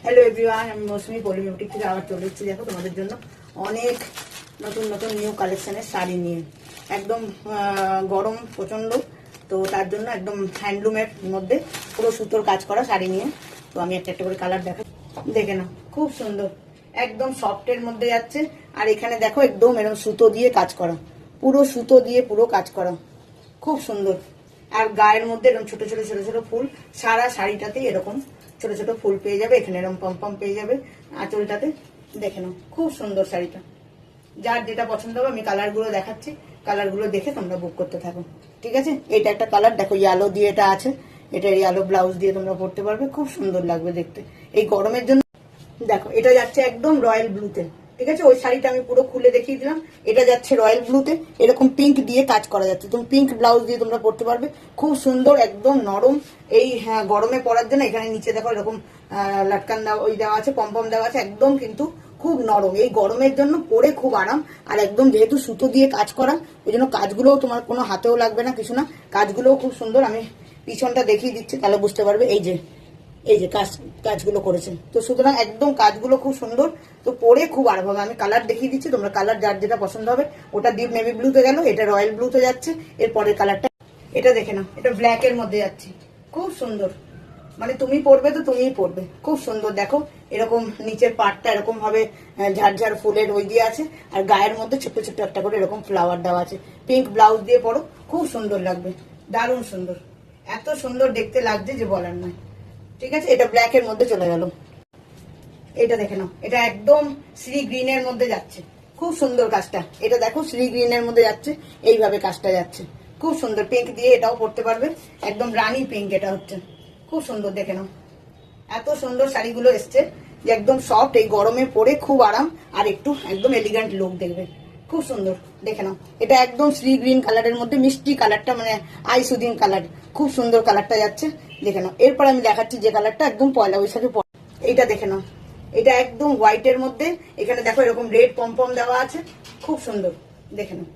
Hello everyone, আমি মৌসুমি পলি boutique থেকে আবার চলে এসেছি। দেখো তোমাদের জন্য অনেক নতুন নতুন নিউ কালেকশনের শাড়ি নিয়ে। একদম গরম প্রচন্ড, তো তার জন্য একদম হ্যান্ডলুমের মধ্যে পুরো সুতোর কাজ করা শাড়ি নিয়ে। তো আমি একটা একটা করে কালার দেখে নাও, খুব সুন্দর, একদম সফটের মধ্যে যাচ্ছে। আর এখানে দেখো একদম এরকম সুতো দিয়ে কাজ করা, পুরো সুতো দিয়ে পুরো কাজ করা, খুব সুন্দর। আর গায়ের মধ্যে এরকম ছোট ছোট ছোট ছোট ফুল, সারা শাড়িটাতেই এরকম ছোট ছোট ফুল পেয়ে যাবে। এখানে এরকম পম পেয়ে যাবে আঁচলটাতে। দেখে নাও, খুব সুন্দর শাড়িটা। যার যেটা পছন্দ হবে আমি কালারগুলো দেখাচ্ছি, কালারগুলো দেখে তোমরা বুক করতে থাকো, ঠিক আছে? এটা একটা কালার, দেখো ইয়ালো দিয়ে এটা আছে, এটা ইয়ালো ব্লাউজ দিয়ে তোমরা পরতে পারবে, খুব সুন্দর লাগবে দেখতে এই গরমের জন্য। দেখো এটা যাচ্ছে একদম রয়্যাল ব্লুতে, ঠিক আছে? ওই শাড়িটা আমি পুরো খুলে দেখিয়ে দিলাম। এটা যাচ্ছে রয়্যাল ব্লুতে, এরকম পিঙ্ক দিয়ে কাজ করা যাচ্ছে। তুমি পিঙ্ক ব্লাউজ দিয়ে তোমরা পরতে পারবে, খুব সুন্দর, একদম নরম। এই গরমে পরার জন্য এখানে নিচে দেখো এরকম লাটকান দেওয়া, ওই দেওয়া আছে, পম দেওয়া আছে, একদম কিন্তু খুব নরম। এই গরমের জন্য পরে খুব আরাম। আর একদম যেহেতু সুতো দিয়ে কাজ করা, ওই জন্য কাজগুলোও তোমার কোনো হাতেও লাগবে না, কিছু না। কাজগুলোও খুব সুন্দর। আমি পিছনটা দেখিয়ে দিচ্ছি, তাহলে বুঝতে পারবে। এই যে কাজগুলো করেছে, তো সুতরাং একদম কাজগুলো খুব সুন্দর, তো পরে খুব আরাম হবে। আমি কালার দেখিয়ে দিচ্ছি, তোমরা কালার যার যেটা পছন্দ হবে। ওটা ডিপ নেভি ব্লুতে গেল, এটা রয়্যাল ব্লুতে যাচ্ছে। এর পরের কালারটা এটা দেখে নাও, এটা ব্ল্যাক এর মধ্যে যাচ্ছে, খুব সুন্দর। মানে তুমি পরবে তো তুমিই পরবে, খুব সুন্দর। দেখো এরকম নিচের পাটটা এরকম ভাবে ঝাড় ফুলের ওই দিয়ে আছে, আর গায়ের মধ্যে ছোট্ট ছোট্ট একটা করে এরকম ফ্লাওয়ার দেওয়া আছে। পিঙ্ক ব্লাউজ দিয়ে পরো, খুব সুন্দর লাগবে, দারুণ সুন্দর, এত সুন্দর দেখতে লাগছে যে বলার নয়, ঠিক আছে? এটা ব্ল্যাক এর মধ্যে চলে গেল। এটা দেখে নাও, এটা একদম শ্রী গ্রিন এর মধ্যে যাচ্ছে, খুব সুন্দর কাজটা। এটা দেখো শ্রী গ্রিন এর মধ্যে যাচ্ছে, এইভাবে কাজটা যাচ্ছে, খুব সুন্দর। পিঙ্ক দিয়ে এটাও পরতে পারবে, একদম রানী পিঙ্ক এটা হচ্ছে, খুব সুন্দর। দেখে নাও, এত সুন্দর শাড়িগুলো এসছে যে একদম সফট, এই গরমে পরে খুব আরাম, আর একটু একদম এলিগেন্ট লুক দেখবে, খুব সুন্দর। দেখে নাও, এটা একদম শ্রী গ্রিন কালারের মধ্যে মিষ্টি কালারটা, মানে আই সুদিং কালার, খুব সুন্দর কালারটা যাচ্ছে। দেখে নাও, এরপর আমি দেখাচ্ছি যে কালারটা একদম পয়লা বৈশাখে। এইটা দেখে নাও, এটা একদম হোয়াইটের মধ্যে, এখানে দেখো এরকম রেড পম দেওয়া আছে, খুব সুন্দর। দেখে নাও,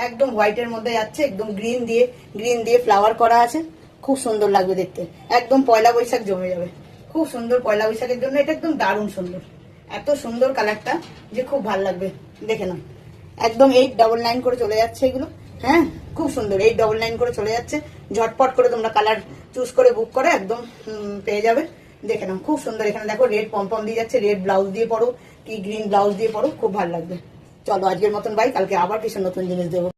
একদম হোয়াইটের মধ্যে যাচ্ছে, একদম গ্রিন দিয়ে ফ্লাওয়ার করা আছে, খুব সুন্দর লাগবে দেখতে, একদম পয়লা বৈশাখ জমে যাবে, খুব সুন্দর। পয়লা বৈশাখের জন্য এটা একদম দারুণ সুন্দর, এত সুন্দর কালারটা যে খুব ভালো লাগবে। দেখে নাও, একদম 899 করে চলে যাচ্ছে এগুলো, হ্যাঁ, খুব সুন্দর। 899 করে চলে যাচ্ছে, ঝটপট করে তোমরা কালার চুজ করে বুক করে একদম পেয়ে যাবে। দেখে নাও, খুব সুন্দর। এখানে দেখো রেড পম দিয়ে যাচ্ছে, রেড ব্লাউজ দিয়ে পরো কি গ্রিন ব্লাউজ দিয়ে পরো, খুব ভালো লাগবে। চলো আজকের মতন বাই, কালকে আবার কিছু নতুন জিনিস দেবো।